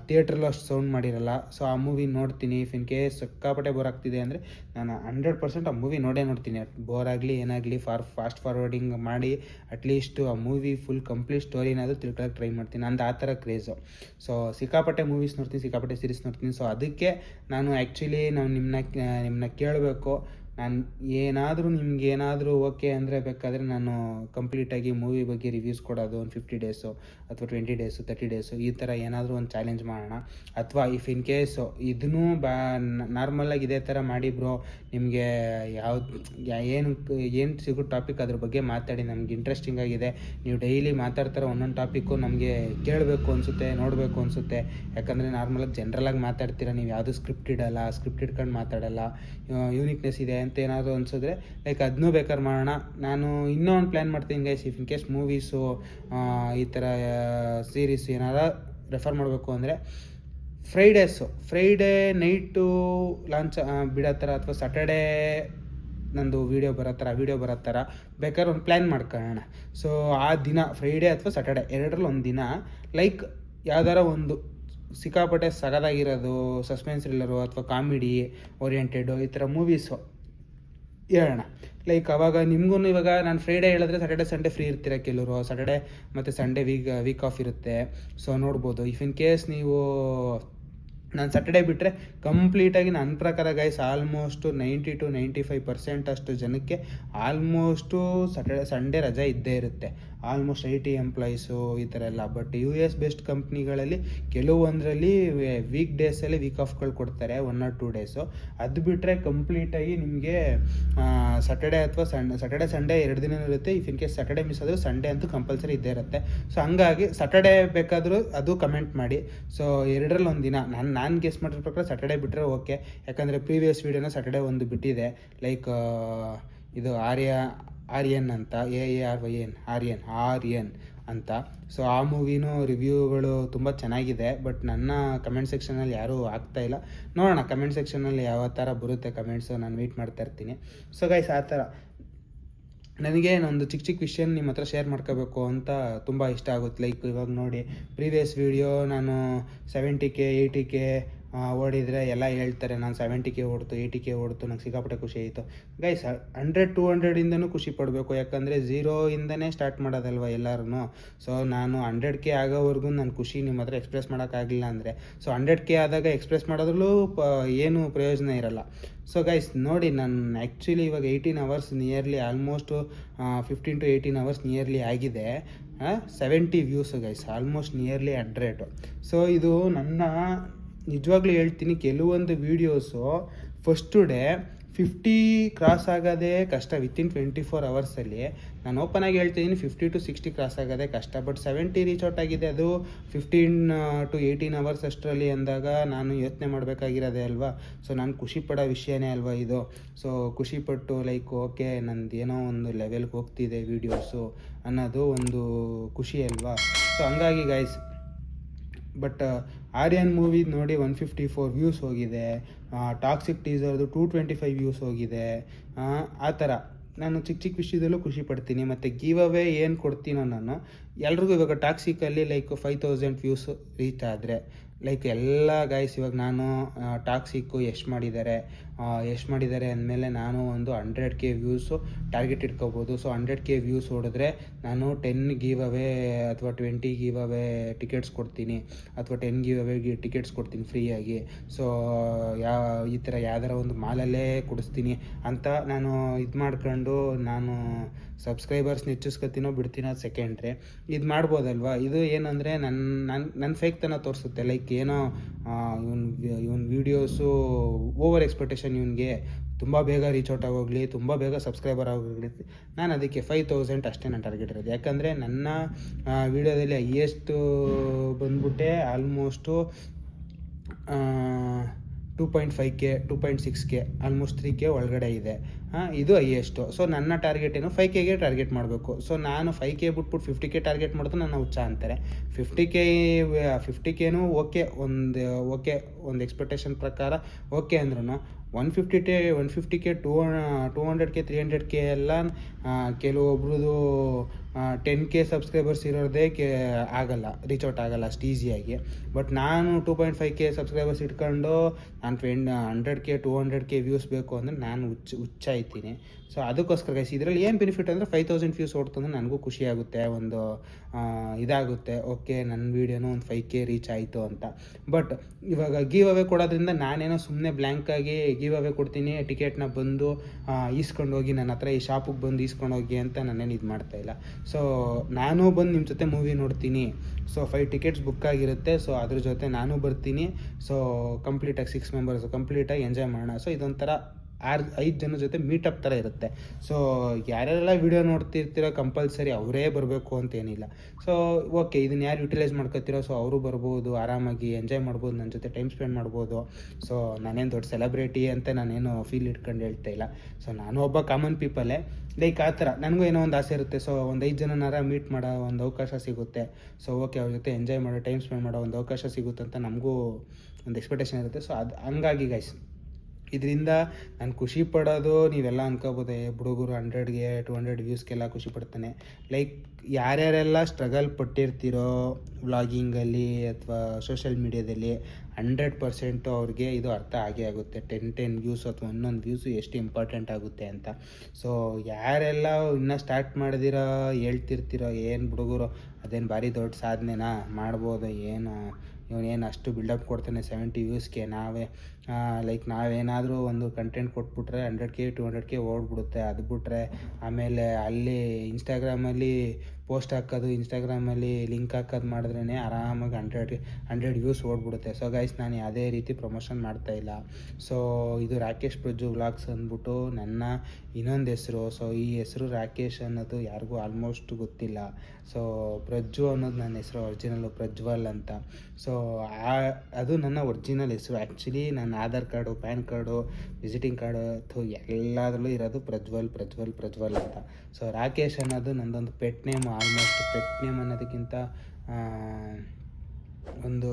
ಥಿಯೇಟ್ರಲ್ಲೂ ಅಷ್ಟು ಸೌಂಡ್ ಮಾಡಿರಲ್ಲ. ಸೊ ಆ ಮೂವಿ ನೋಡ್ತೀನಿ. ಇಫ್ ಇನ್ ಕೇಸ್ ಸಿಕ್ಕಾಪಟ್ಟೆ ಬೋರ್ ಆಗ್ತಿದೆ ಅಂದರೆ ನಾನು 100% ಆ ಮೂವಿ ನೋಡ್ತೀನಿ. ಬೋರ್ ಆಗಲಿ ಏನಾಗಲಿ ಫಾಸ್ಟ್ ಫಾರ್ವರ್ಡಿಂಗ್ ಮಾಡಿ ಅಟ್ಲೀಸ್ಟು ಆ ಮೂವಿ ಫುಲ್ ಕಂಪ್ಲೀಟ್ ಸ್ಟೋರಿನಾದರೂ ತಿಳ್ಕೊಳ್ಳೋಕೆ ಟ್ರೈ ಮಾಡ್ತೀನಿ. ನಂದು ಆ ಥರ ಕ್ರೇಜು. ಸೊ ಸಿಕ್ಕಾಪಟ್ಟೆ ಮೂವೀಸ್ ನೋಡ್ತೀನಿ, ಸಿಕ್ಕಾಪಟ್ಟೆ ಸೀರೀಸ್ ನೋಡ್ತೀನಿ. ಸೊ ಅದಕ್ಕೆ ನಾನು ಆ್ಯಕ್ಚುಲಿ ನಿಮ್ಮನ್ನ ಕೇಳಬೇಕು, ನಾನು ನಿಮ್ಗೇನಾದರೂ ಓಕೆ ಅಂದರೆ ಬೇಕಾದರೆ ನಾನು ಕಂಪ್ಲೀಟಾಗಿ ಮೂವಿ ಬಗ್ಗೆ ರಿವ್ಯೂಸ್ ಕೊಡೋದು ಒಂದು 50 ಡೇಸು ಅಥವಾ 20 ಡೇಸು 30 ಡೇಸು ಈ ಥರ ಏನಾದರೂ ಒಂದು ಚಾಲೆಂಜ್ ಮಾಡೋಣ. ಅಥವಾ ಇಫ್ ಇನ್ ಕೇಸು ಇದನ್ನೂ ನಾರ್ಮಲಾಗಿ ಇದೇ ಥರ ಮಾಡಿ ಬ್ರೋ, ನಿಮಗೆ ಏನು ಸಿಗೋ ಟಾಪಿಕ್ ಅದ್ರ ಬಗ್ಗೆ ಮಾತಾಡಿ, ನಮ್ಗೆ ಇಂಟ್ರೆಸ್ಟಿಂಗ್ ಆಗಿದೆ. ನೀವು ಡೈಲಿ ಮಾತಾಡ್ತಾರೆ ಒಂದೊಂದು ಟಾಪಿಕ್ಕು ನಮಗೆ ಕೇಳಬೇಕು ಅನಿಸುತ್ತೆ, ನೋಡಬೇಕು ಅನಿಸುತ್ತೆ. ಯಾಕಂದರೆ ನಾರ್ಮಲಾಗಿ ಜನರಲಾಗಿ ಮಾತಾಡ್ತೀರ, ನೀವು ಯಾವುದೂ ಸ್ಕ್ರಿಪ್ಟ್ ಇಟ್ಕೊಂಡು ಮಾತಾಡಲ್ಲ. ಯೂನಿಕ್ನೆಸ್ ಇದೆ ಅಂತ ಏನಾದರೂ ಅನಿಸಿದ್ರೆ ಲೈಕ್ ಅದನ್ನೂ ಬೇಕಾದ್ರೆ ಮಾಡೋಣ. ನಾನು ಇನ್ನೂ ಒಂದು ಪ್ಲ್ಯಾನ್ ಮಾಡ್ತೀನಿ guys. If in case movies ಈ ಥರ ಸೀರೀಸ್ ಏನಾರ ರೆಫರ್ ಮಾಡಬೇಕು ಅಂದರೆ ಫ್ರೈಡೇ ನೈಟು ಲಾಂಚ್ ಬಿಡೋ ಥರ ಅಥವಾ ಸ್ಯಾಟರ್ಡೇ ನಂದು ವೀಡಿಯೋ ಬರೋ ಥರ ಬೇಕಾದ್ರೆ ಒಂದು ಪ್ಲ್ಯಾನ್ ಮಾಡ್ಕೊಳ್ಳೋಣ. ಸೊ ಆ ದಿನ ಫ್ರೈಡೇ ಅಥವಾ ಸ್ಯಾಟರ್ಡೇ ಎರಡರಲ್ಲಿ ಒಂದು ದಿನ ಲೈಕ್ ಯಾವ್ದಾರ ಒಂದು ಸಿಕ್ಕಾಪಟ್ಟೆ ಸಗದಾಗಿರೋದು ಸಸ್ಪೆನ್ಸ್ ಥ್ರಿಲ್ಲರು ಅಥವಾ ಕಾಮಿಡಿ ಓರಿಯೆಂಟೆಡು ಈ ಥರ ಮೂವೀಸು ಹೇಳೋಣ. ಲೈಕ್ ಅವಾಗ ನಿಮಗೂ ಇವಾಗ ನಾನು ಫ್ರೈಡೇ ಹೇಳಿದ್ರೆ ಸ್ಯಾಟರ್ಡೆ ಸಂಡೇ ಫ್ರೀ ಇರ್ತೀರ ಕೆಲವರು, ಸ್ಯಾಟರ್ಡೆ ಮತ್ತು ಸಂಡೇ ವೀಕ್ ಆಫ್ ಇರುತ್ತೆ. ಸೊ ನೋಡ್ಬೋದು. ಇಫ್ ಇನ್ ಕೇಸ್ ನೀವು ನಾನು ಸ್ಯಾಟರ್ಡೇ ಬಿಟ್ಟರೆ ಕಂಪ್ಲೀಟಾಗಿ ನನ್ನ ಪ್ರಕಾರ ಗೈಸ್ ಆಲ್ಮೋಸ್ಟು 90 to 95% ಅಷ್ಟು ಜನಕ್ಕೆ ಆಲ್ಮೋಸ್ಟು ಸಂಡೇ ರಜೆ ಇದ್ದೇ ಇರುತ್ತೆ. ಆಲ್ಮೋಸ್ಟ್ IT ಎಂಪ್ಲಾಯೀಸು ಈ ಥರ ಎಲ್ಲ. ಬಟ್ US ಬೇಸ್ಡ್ ಕಂಪ್ನಿಗಳಲ್ಲಿ ಕೆಲವೊಂದರಲ್ಲಿ ವೀಕ್ ಡೇಸಲ್ಲಿ ವೀಕ್ ಆಫ್ಗಳು ಕೊಡ್ತಾರೆ 1 or 2 ಡೇಸು. ಅದು ಬಿಟ್ಟರೆ ಕಂಪ್ಲೀಟಾಗಿ ನಿಮಗೆ ಸ್ಯಾಟರ್ಡೇ ಅಥವಾ ಸ್ಯಾಟರ್ಡೇ ಸಂಡೇ 2 ದಿನ ಇರುತ್ತೆ. If in case Saturday miss ಆದರೂ ಸಂಡೇ ಅಂತೂ ಕಂಪಲ್ಸರಿ ಇದ್ದೇ ಇರುತ್ತೆ. ಸೊ ಹಂಗಾಗಿ ಸ್ಯಾಟರ್ಡೇ ಬೇಕಾದರೂ ಅದು ಕಮೆಂಟ್ ಮಾಡಿ. ಸೊ ಎರಡರಲ್ಲಿ ಒಂದು ದಿನ ನಾನು ಗೆಸ್ ಮಾಡಿರೋ ಪ್ರಕಾರ ಸ್ಯಾಟರ್ಡೇ ಬಿಟ್ಟರೆ ಓಕೆ. ಯಾಕಂದರೆ ಪ್ರೀವಿಯಸ್ ವೀಡಿಯೋನ ಸ್ಯಾಟರ್ಡೇ ಒಂದು ಬಿಟ್ಟಿದೆ, ಲೈಕ್ ಇದು ಆರ್ಯನ್ ಅಂತ ಆರ್ಯನ್ ಅಂತ. ಸೊ ಆ ಮೂವಿನೂ ರಿವ್ಯೂಗಳು ತುಂಬ ಚೆನ್ನಾಗಿದೆ, ಬಟ್ ನನ್ನ ಕಮೆಂಟ್ ಸೆಕ್ಷನಲ್ಲಿ ಯಾರೂ ಆಗ್ತಾಯಿಲ್ಲ. ನೋಡೋಣ ಕಮೆಂಟ್ ಸೆಕ್ಷನಲ್ಲಿ ಯಾವ ಥರ ಬರುತ್ತೆ ಕಮೆಂಟ್ಸು, ನಾನು ವೆಯ್ಟ್ ಮಾಡ್ತಾ ಇರ್ತೀನಿ. ಸೊ ಗೈಸ್ ಆ ಥರ ನನಗೆ ಒಂದು ಚಿಕ್ಕ ವಿಷಯ ನಿಮ್ಮ ಹತ್ರ ಶೇರ್ ಮಾಡ್ಕೋಬೇಕು ಅಂತ ತುಂಬ ಇಷ್ಟ ಆಗುತ್ತೆ. ಲೈಕ್ ಇವಾಗ ನೋಡಿ, ಪ್ರೀವಿಯಸ್ ವೀಡಿಯೋ ನಾನು 70K 80K ಓಡಿದರೆ ಎಲ್ಲ ಹೇಳ್ತಾರೆ ನಾನು 70K ಓಡ್ತು 80K ಓಡ್ತು, ನಂಗೆ ಸಿಕ್ಕಾಪಟ್ಟೆ ಖುಷಿ ಆಯಿತು. ಗೈಸ್ 100-200ಇಂದನೂ ಖುಷಿ ಪಡಬೇಕು, ಯಾಕಂದರೆ 0ಇಂದನೇ ಸ್ಟಾರ್ಟ್ ಮಾಡೋದಲ್ವ ಎಲ್ಲರೂ. ಸೊ ನಾನು 100K ಆಗೋವರೆಗೂ ನನ್ನ ಖುಷಿ ನಿಮ್ಮ ಹತ್ರ ಎಕ್ಸ್ಪ್ರೆಸ್ ಮಾಡೋಕ್ಕಾಗಲಿಲ್ಲ ಅಂದರೆ, ಸೊ 100K ಆದಾಗ ಎಕ್ಸ್ಪ್ರೆಸ್ ಮಾಡೋದ್ರಲ್ಲೂ ಏನೂ ಪ್ರಯೋಜನ ಇರಲ್ಲ. ಸೊ ಗೈಸ್ ನೋಡಿ, ನಾನು ಆ್ಯಕ್ಚುಲಿ ಇವಾಗ 18 hours nearly almost 15 to 18 hours nearly ಆಗಿದೆ. 70 views guys, almost nearly 100. So ಇದು ನನ್ನ ನಿಜವಾಗ್ಲೂ ಹೇಳ್ತೀನಿ, ಕೆಲವೊಂದು ವೀಡಿಯೋಸು ಫಸ್ಟು ಡೇ 50 ಕ್ರಾಸ್ ಆಗೋದೇ ಕಷ್ಟ. ವಿತಿನ್ 24 ಅವರ್ಸಲ್ಲಿ ನಾನು ಓಪನ್ ಆಗಿ ಹೇಳ್ತಿದ್ದೀನಿ 50 to 60 ಕ್ರಾಸ್ ಆಗೋದೇ ಕಷ್ಟ. ಬಟ್ 70 ರೀಚ್ ಔಟ್ ಆಗಿದೆ, ಅದು 15 to 18 hours ಅಷ್ಟರಲ್ಲಿ ಅಂದಾಗ ನಾನು ಯೋಚನೆ ಮಾಡಬೇಕಾಗಿರೋದೇ ಅಲ್ವಾ. ಸೊ ನಾನು ಖುಷಿ ಪಡೋ ವಿಷಯನೇ ಅಲ್ವಾ ಇದು. ಸೊ ಖುಷಿಪಟ್ಟು ಲೈಕ್ ಓಕೆ ನಂದು ಏನೋ ಒಂದು ಲೆವೆಲ್ಗೆ ಹೋಗ್ತಿದೆ ವೀಡಿಯೋಸು ಅನ್ನೋದು ಒಂದು ಖುಷಿ ಅಲ್ವಾ. ಸೊ ಹಂಗಾಗಿ ಗೈಸ್, ಬಟ್ ಆರ್ಯನ್ ಮೂವಿ ನೋಡಿ 154 ವ್ಯೂಸ್ ಹೋಗಿದೆ. ಟಾಕ್ಸಿಕ್ ಟೀಸರ್ದು 225 ವ್ಯೂಸ್ ಹೋಗಿದೆ. ಆ ಥರ ನಾನು ಚಿಕ್ಕ ವಿಷಯದಲ್ಲೂ ಖುಷಿ ಪಡ್ತೀನಿ. ಮತ್ತು ಗಿವ್ ಅವೇ ಏನು ಕೊಡ್ತೀನೋ ನಾನು ಎಲ್ರಿಗೂ, ಇವಾಗ ಟಾಕ್ಸಿಕಲ್ಲಿ ಲೈಕ್ 5000 ವ್ಯೂಸ್ ರೀಚ್ ಆದರೆ ಲೈಕ್ ಎಲ್ಲ ಗೈಸ್, ಇವಾಗ ನಾನು ಟಾಕ್ಸಿಕ್ಕು ಎಷ್ಟು ಮಾಡಿದ್ದಾರೆ, ಎಷ್ಟು ಮಾಡಿದ್ದಾರೆ ಅಂದಮೇಲೆ ನಾನು ಒಂದು 100K ವ್ಯೂಸು ಟಾರ್ಗೆಟ್ ಇಟ್ಕೋಬೋದು. ಸೊ 100K ವ್ಯೂಸ್ ಹೊಡೆದ್ರೆ ನಾನು 10 ಗಿವ್ ಅವೇ ಅಥವಾ 20 ಗಿವ್ ಅವೇ ಟಿಕೆಟ್ಸ್ ಕೊಡ್ತೀನಿ, ಅಥವಾ 10 ಗಿವ್ ಅವೇ ಟಿಕೆಟ್ಸ್ ಕೊಡ್ತೀನಿ ಫ್ರೀಯಾಗಿ. ಸೊ ಈ ಥರ ಯಾವ್ದಾರ ಒಂದು ಮಾಲಲ್ಲೇ ಕೊಡಿಸ್ತೀನಿ ಅಂತ ನಾನು ಇದು ಮಾಡ್ಕೊಂಡು ನಾನು ಸಬ್ಸ್ಕ್ರೈಬರ್ಸ್ನ ಹೆಚ್ಚಿಸ್ಕೊತೀನೋ ಬಿಡ್ತೀನೋ ಅದು ಸೆಕೆಂಡ್ರಿ. ಇದು ಮಾಡ್ಬೋದಲ್ವ. ಇದು ಏನಂದರೆ ನನ್ನ ಫೇಕ್ತನ ತೋರಿಸುತ್ತೆ. ಲೈಕ್ ಏನೋ ಇವನ್ ವೀಡಿಯೋಸು ಓವರ್ ಎಕ್ಸ್ಪೆಕ್ಟೇಷನ್, ಇವನಿಗೆ ತುಂಬ ಬೇಗ ರೀಚ್ ಔಟ್ ಆಗೋಗಲಿ, ತುಂಬ ಬೇಗ ಸಬ್ಸ್ಕ್ರೈಬರ್ ಆಗೋಗಲಿ. ನಾನು ಅದಕ್ಕೆ 5000 ಅಷ್ಟೇ ನಾನು ಟಾರ್ಗೆಟ್ ಇರೋದು. ಯಾಕಂದರೆ ನನ್ನ ವೀಡಿಯೋದಲ್ಲಿ ಹೈಯೆಸ್ಟು ಬಂದ್ಬಿಟ್ಟೆ almost 2.5K 2.6K almost 3K ಒಳಗಡೆ ಇದೆ. ಇದು ಹೈಯೆಸ್ಟು. ಸೊ ನನ್ನ ಟಾರ್ಗೆಟ್ ಏನು 5Kಗೆ ಟಾರ್ಗೆಟ್ ಮಾಡಬೇಕು. ಸೊ ನಾನು 5K ಬಿಟ್ಬಿಟ್ಟು 50K ಟಾರ್ಗೆಟ್ ಮಾಡಿದ್ರೆ ನನ್ನ ಹುಚ್ಚ ಅಂತಾರೆ. 50Kನೂ ಓಕೆ, ಒಂದು ಎಕ್ಸ್ಪೆಕ್ಟೇಷನ್ ಪ್ರಕಾರ ಓಕೆ ಅಂದ್ರೂ 150K 200K 300K ಎಲ್ಲ ಕೆಲವೊಬ್ರದ್ದು 10K ಸಬ್ಸ್ಕ್ರೈಬರ್ಸ್ ಇರೋದೇ ಆಗಲ್ಲ, ರೀಚ್ ಔಟ್ ಆಗಲ್ಲ ಅಷ್ಟು ಈಸಿಯಾಗಿ. ಬಟ್ ನಾನು 2.5K ಸಬ್ಸ್ಕ್ರೈಬರ್ಸ್ ಇಟ್ಕೊಂಡು ನಾನು 100K 200K ವ್ಯೂಸ್ ಬೇಕು ಅಂದರೆ ನಾನು ಹುಚ್ಚಾಯ್ತೀನಿ. ಸೊ ಅದಕ್ಕೋಸ್ಕರ ಗೈಸ್ ಇದರಲ್ಲಿ ಏನು ಬೆನಿಫಿಟ್ ಅಂದರೆ 5000 ವ್ಯೂಸ್ ಓಡ್ತಂದ್ರೆ ನನಗೂ ಖುಷಿ ಆಗುತ್ತೆ, ಒಂದು ಇದಾಗುತ್ತೆ. ಓಕೆ, ನನ್ನ ವೀಡಿಯೋನೂ ಒಂದು 5K ರೀಚ್ ಆಯಿತು ಅಂತ. ಬಟ್ ಇವಾಗ ಗಿವ್ ಅವೇ ಕೊಡೋದ್ರಿಂದ ನಾನೇನೋ ಸುಮ್ಮನೆ ಬ್ಲ್ಯಾಂಕಾಗಿ ಗಿವ್ ಅವೇ ಕೊಡ್ತೀನಿ, ಟಿಕೆಟ್ನ ಬಂದು ಈಸ್ಕೊಂಡೋಗಿ ನನ್ನ ಹತ್ರ ಈ ಶಾಪಿಗೆ ಬಂದು ಈಸ್ಕೊಂಡೋಗಿ ಅಂತ ನಾನೇನು ಇದು ಮಾಡ್ತಾಯಿಲ್ಲ. ಸೊ ನಾನು ಬಂದು ನಿಮ್ಮ ಜೊತೆ ಮೂವಿ ನೋಡ್ತೀನಿ. ಸೊ 5 ಟಿಕೆಟ್ಸ್ ಬುಕ್ ಆಗಿರುತ್ತೆ. ಸೊ ಅದ್ರ ಜೊತೆ ನಾನು ಬರ್ತೀನಿ. ಸೊ ಕಂಪ್ಲೀಟಾಗಿ 6 ಮೆಂಬರ್ಸು ಕಂಪ್ಲೀಟಾಗಿ ಎಂಜಾಯ್ ಮಾಡೋಣ. ಸೊ ಇದೊಂಥರ 5 ಜನ ಜೊತೆ ಮೀಟಪ್ ಥರ ಇರುತ್ತೆ. ಸೊ ಯಾರೆಲ್ಲ ವೀಡಿಯೋ ನೋಡ್ತಿರ್ತೀರೋ ಕಂಪಲ್ಸರಿ ಅವರೇ ಬರಬೇಕು ಅಂತೇನಿಲ್ಲ. ಸೊ ಓಕೆ, ಇದನ್ನು ಯಾರು ಯುಟಿಲೈಸ್ ಮಾಡ್ಕೊತಿರೋ ಸೊ ಅವರು ಬರ್ಬೋದು, ಆರಾಮಾಗಿ ಎಂಜಾಯ್ ಮಾಡ್ಬೋದು, ನನ್ನ ಜೊತೆ ಟೈಮ್ ಸ್ಪೆಂಡ್ ಮಾಡ್ಬೋದು. ಸೊ ನಾನೇನು ದೊಡ್ಡ ಸೆಲೆಬ್ರಿಟಿ ಅಂತ ನಾನೇನು ಫೀಲ್ ಇಟ್ಕೊಂಡು ಹೇಳ್ತಾ ಇಲ್ಲ. ಸೊ ನಾನು ಒಬ್ಬ ಕಾಮನ್ ಪೀಪಲೇ. ಲೈಕ್ ಆ ಥರ ನನಗೂ ಏನೋ ಒಂದು ಆಸೆ ಇರುತ್ತೆ. ಸೊ ಒಂದು 5 ಜನನಾರ ಮೀಟ್ ಮಾಡೋ ಒಂದು ಅವಕಾಶ ಸಿಗುತ್ತೆ. ಸೊ ಓಕೆ, ಅವ್ರ ಜೊತೆ ಎಂಜಾಯ್ ಮಾಡೋ, ಟೈಮ್ ಸ್ಪೆಂಡ್ ಮಾಡೋ ಒಂದು ಅವಕಾಶ ಸಿಗುತ್ತೆ ಅಂತ ನಮಗೂ ಒಂದು ಎಕ್ಸ್ಪೆಕ್ಟೇಷನ್ ಇರುತ್ತೆ. ಸೊ ಅದು ಹಂಗಾಗಿ ಗೈಸ್ ಇದರಿಂದ ನಾನು ಖುಷಿ ಪಡೋದು ನೀವೆಲ್ಲ ಅನ್ಕೋಬೋದು, ಹುಡುಗರು 100ಗೆ 200 ವ್ಯೂಸ್ಗೆಲ್ಲ ಖುಷಿ ಪಡ್ತಾನೆ. ಲೈಕ್ ಯಾರ್ಯಾರೆಲ್ಲ ಸ್ಟ್ರಗಲ್ ಪಟ್ಟಿರ್ತೀರೋ ವ್ಲಾಗಿಂಗಲ್ಲಿ ಅಥವಾ ಸೋಷಿಯಲ್ ಮೀಡ್ಯಾದಲ್ಲಿ 100% ಅವ್ರಿಗೆ ಇದು ಅರ್ಥ ಆಗೇ ಆಗುತ್ತೆ. 10 ವ್ಯೂಸ್ ಅಥವಾ 11 ವ್ಯೂಸು ಎಷ್ಟು ಇಂಪಾರ್ಟೆಂಟ್ ಆಗುತ್ತೆ ಅಂತ. ಸೊ ಯಾರೆಲ್ಲ ಇನ್ನೂ ಸ್ಟಾರ್ಟ್ ಮಾಡಿದಿರೋ ಹೇಳ್ತಿರ್ತೀರೋ ಏನು ಹುಡುಗರು ಅದೇನು ಭಾರಿ ದೊಡ್ಡ ಸಾಧನೆನಾ ಮಾಡ್ಬೋದು, ಇವನೇನು ಅಷ್ಟು ಬಿಲ್ಡಪ್ ಕೊಡ್ತಾನೆ 70 ವ್ಯೂಸ್ಗೆ, ನಾವೇನಾದರೂ ಒಂದು ಕಂಟೆಂಟ್ ಕೊಟ್ಬಿಟ್ರೆ 100K 200K ಓಡ್ಬಿಡುತ್ತೆ. ಅದು ಬಿಟ್ರೆ ಆಮೇಲೆ ಅಲ್ಲಿ ಇನ್ಸ್ಟಾಗ್ರಾಮಲ್ಲಿ ಪೋಸ್ಟ್ ಹಾಕೋದು, ಇನ್ಸ್ಟಾಗ್ರಾಮಲ್ಲಿ ಲಿಂಕ್ ಹಾಕೋದು ಮಾಡಿದ್ರೇ ಆರಾಮಾಗಿ 100 ವ್ಯೂಸ್ ಓಡ್ಬಿಡುತ್ತೆ. ಸೊ ಗೈಸ್ ನಾನು ಯಾವುದೇ ರೀತಿ ಪ್ರಮೋಷನ್ ಮಾಡ್ತಾಯಿಲ್ಲ. ಸೊ ಇದು ರಾಕೇಶ್ ಪ್ರಜ್ಜು ವ್ಲಾಗ್ಸ್ ಅಂದ್ಬಿಟ್ಟು ನನ್ನ ಇನ್ನೊಂದು ಹೆಸರು. ಸೊ ಈ ಹೆಸರು ರಾಕೇಶ್ ಅನ್ನೋದು ಯಾರಿಗೂ ಆಲ್ಮೋಸ್ಟ್ ಗೊತ್ತಿಲ್ಲ. ಸೊ ಪ್ರಜ್ಜು ಅನ್ನೋದು ನನ್ನ ಹೆಸರು ಒರಿಜಿನಲ್ಲು ಪ್ರಜ್ವಲ್ ಅಂತ. ಸೊ ಅದು ನನ್ನ ಒರಿಜಿನಲ್ ಹೆಸರು. ಆ್ಯಕ್ಚುಲಿ ನನ್ನ Aadhaar card, PAN card, visiting card ಅಥವಾ ಎಲ್ಲದರಲ್ಲೂ ಇರೋದು ಪ್ರಜ್ವಲ್ ಅಂತ. ಸೊ ರಾಕೇಶ್ ಅನ್ನೋದು ನನ್ನದೊಂದು pet name. Almost pet name ಅನ್ನೋದಕ್ಕಿಂತ ಒಂದು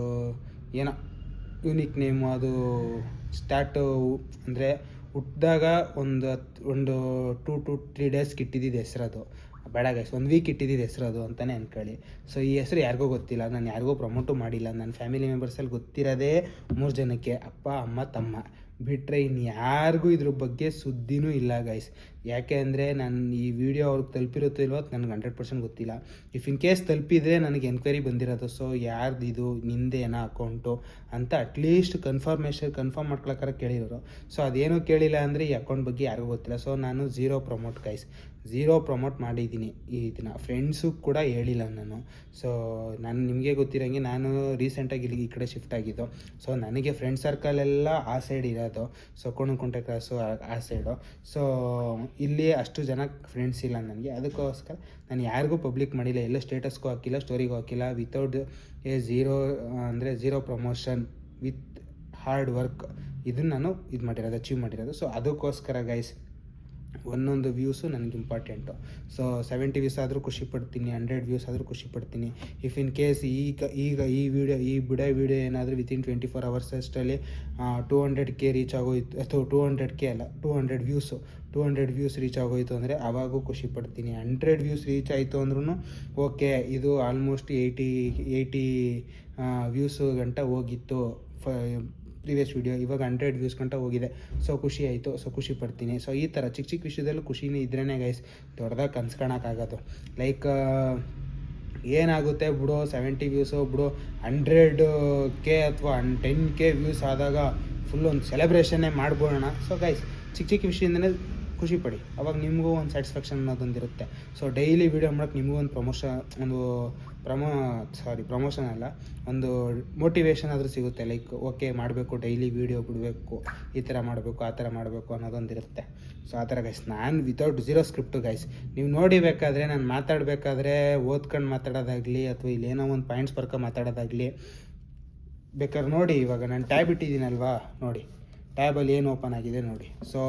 ಏನೋ ಯೂನಿಕ್ ನೇಮು. ಅದು ಸ್ಟಾರ್ಟು ಅಂದರೆ ಹುಟ್ಟಿದಾಗ ಒಂದು 2 to 3 ಡೇಸ್ಗೆ ಇಟ್ಟಿದ್ದಿದ್ದು ಹೆಸರದು. ಬೇಡ ಗೈಸ್, 1 ವೀಕ್ ಇಟ್ಟಿದ್ದಿದ್ದು ಹೆಸರದು ಅಂತಲೇ ಅಂದ್ಕೊಳ್ಳಿ. ಸೊ ಈ ಹೆಸರು ಯಾರಿಗೂ ಗೊತ್ತಿಲ್ಲ, ನಾನು ಯಾರಿಗೂ ಪ್ರಮೋಟು ಮಾಡಿಲ್ಲ. ನನ್ನ ಫ್ಯಾಮಿಲಿ ಮೆಂಬರ್ಸಲ್ಲಿ ಗೊತ್ತಿರೋದೇ 3 ಜನಕ್ಕೆ, ಅಪ್ಪ ಅಮ್ಮ ತಮ್ಮ ಬಿಟ್ಟರೆ ಇನ್ಯಾರಿಗೂ ಇದ್ರ ಬಗ್ಗೆ ಸುದ್ದಿನೂ ಇಲ್ಲ ಗೈಸ್. ಯಾಕೆ ಅಂದರೆ ನಾನು ಈ ವಿಡಿಯೋ ಅವ್ರಿಗೆ ತಲುಪಿರುತ್ತೋ ಇಲ್ವೋ ನನಗೆ 100% ಗೊತ್ತಿಲ್ಲ. ಇಫ್ ಇನ್ ಕೇಸ್ ತಲುಪಿದರೆ ನನಗೆ ಎನ್ಕ್ವೈರಿ ಬಂದಿರೋದು. ಸೊ ಯಾರ್ದಿದು ನಿಂದೇನೋ ಅಕೌಂಟು ಅಂತ ಅಟ್ಲೀಸ್ಟ್ ಕನ್ಫರ್ಮ್ ಮಾಡ್ಕೊಳಕ್ಕಾರ ಕೇಳಿರೋರು. ಸೊ ಅದೇನೂ ಕೇಳಿಲ್ಲ ಅಂದರೆ ಈ ಅಕೌಂಟ್ ಬಗ್ಗೆ ಯಾರಿಗೂ ಗೊತ್ತಿಲ್ಲ. ಸೊ ನಾನು ಝೀರೋ ಪ್ರಮೋಟ್ ಮಾಡಿದ್ದೀನಿ ಈ ದಿನ. ಫ್ರೆಂಡ್ಸು ಕೂಡ ಹೇಳಿಲ್ಲ ನಾನು. ಸೊ ನಾನು ನಿಮಗೆ ಗೊತ್ತಿರೋಂಗೆ ನಾನು ರೀಸೆಂಟಾಗಿ ಈ ಕಡೆ ಶಿಫ್ಟ್ ಆಗಿದ್ದು. ಸೊ ನನಗೆ ಫ್ರೆಂಡ್ ಸರ್ಕಲೆಲ್ಲ ಆ ಸೈಡ್ ಇರೋದು. ಸೊ ಕೋಣನಕುಂಟೆ ಕ್ರಾಸು ಆ ಸೈಡು. ಸೊ ಇಲ್ಲಿ ಅಷ್ಟು ಜನ ಫ್ರೆಂಡ್ಸ್ ಇಲ್ಲ ನನಗೆ. ಅದಕ್ಕೋಸ್ಕರ ನಾನು ಯಾರಿಗೂ ಪಬ್ಲಿಕ್ ಮಾಡಿಲ್ಲ, ಎಲ್ಲ ಸ್ಟೇಟಸ್ಗೂ ಹಾಕಿಲ್ಲ, ಸ್ಟೋರಿಗೂ ಹಾಕಿಲ್ಲ. Without zero promotion with hard work ಇದನ್ನು ನಾನು ಅಚೀವ್ ಮಾಡಿರೋದು. ಸೊ ಅದಕ್ಕೋಸ್ಕರ ಗೈಸ್ ಒಂದೊಂದು ವ್ಯೂಸು ನನಗೆ ಇಂಪಾರ್ಟೆಂಟು. ಸೊ 70 ವ್ಯೂಸ್ ಆದರೂ ಖುಷಿ ಪಡ್ತೀನಿ, 100 ವ್ಯೂಸ್ ಆದರೂ ಖುಷಿ ಪಡ್ತೀನಿ. ಇಫ್ ಇನ್ ಕೇಸ್ ಈಗ ಈ ವಿಡಿಯೋ ಏನಾದರೂ ವಿತಿನ್ 24 hours ಅಷ್ಟರಲ್ಲಿ 200K ರೀಚ್ ಆಗೋಯ್ತು, ಅಥವಾ 200K ಅಲ್ಲ 200 ವ್ಯೂಸ್ ರೀಚ್ ಆಗೋಯ್ತು ಅಂದರೆ ಆವಾಗೂ ಖುಷಿ ಪಡ್ತೀನಿ. 100 ವ್ಯೂಸ್ ರೀಚ್ ಆಯಿತು ಅಂದ್ರೂ ಓಕೆ, ಇದು ಆಲ್ಮೋಸ್ಟ್ 80 ವ್ಯೂಸು ಗಂಟ ಹೋಗಿತ್ತು ಪ್ರೀವಿಯಸ್ ವೀಡಿಯೋ, ಇವಾಗ 100 ವ್ಯೂಸ್ ಗಂಟ ಹೋಗಿದೆ. ಸೊ ಖುಷಿ ಆಯಿತು, ಸೊ ಖುಷಿ ಪಡ್ತೀನಿ. ಸೊ ಈ ಥರ ಚಿಕ್ಕ ಚಿಕ್ಕ ವಿಷಯದಲ್ಲೂ ಖುಷಿನೇ ಇದ್ರೇ ಗೈಸ್ ದೊಡ್ಡದಾಗಿ ಕನ್ಸ್ಕೊಳಕ್ಕಾಗೋದು. ಲೈಕ್ ಏನಾಗುತ್ತೆ ಬಿಡು 70 ವ್ಯೂಸು ಬಿಡು 100K ಅಥವಾ 10K ವ್ಯೂಸ್ ಆದಾಗ ಫುಲ್ ಒಂದು ಸೆಲೆಬ್ರೇಷನ್ನೇ ಮಾಡ್ಬೋಣ. ಸೊ ಗೈಸ್ ಚಿಕ್ಕ ಚಿಕ್ಕ ವಿಷಯದಿಂದನೇ ಖುಷಿ ಪಡಿ, ಅವಾಗ ನಿಮಗೂ ಒಂದು ಸ್ಯಾಟಿಸ್ಫ್ಯಾಕ್ಷನ್ ಅನ್ನೋದೊಂದಿರುತ್ತೆ. ಸೊ ಡೈಲಿ ವೀಡಿಯೋ ಮಾಡೋಕ್ಕೆ ನಿಮಗೂ ಒಂದು ಪ್ರಮೋಷನ್ ಅಲ್ಲ, ಒಂದು ಮೋಟಿವೇಶನ್ ಆದರೂ ಸಿಗುತ್ತೆ. ಲೈಕ್ ಓಕೆ ಮಾಡಬೇಕು, ಡೈಲಿ ವೀಡಿಯೋ ಬಿಡಬೇಕು, ಈ ಥರ ಮಾಡಬೇಕು, ಆ ಥರ ಮಾಡಬೇಕು ಅನ್ನೋದೊಂದಿರುತ್ತೆ. ಸೊ ಆ ಥರ ಗೈಸ್ ನಾನು ವಿತೌಟ್ ಝೀರೋ ಸ್ಕ್ರಿಪ್ಟು ಗೈಸ್ ನೀವು ನೋಡಿಬೇಕಾದ್ರೆ ನಾನು ಮಾತಾಡಬೇಕಾದ್ರೆ ಓದ್ಕೊಂಡು ಮಾತಾಡೋದಾಗಲಿ ಅಥವಾ ಇಲ್ಲೇನೋ ಒಂದು ಪಾಯಿಂಟ್ಸ್ ಮಾತಾಡೋದಾಗಲಿ ಬೇಕಾದ್ರೆ ನೋಡಿ. ಇವಾಗ ನಾನು ಟ್ಯಾಬ್ ಇಟ್ಟಿದ್ದೀನಲ್ವಾ, ನೋಡಿ ಟ್ಯಾಬಲ್ಲಿ ಏನು ಓಪನ್ ಆಗಿದೆ ನೋಡಿ. ಸೊ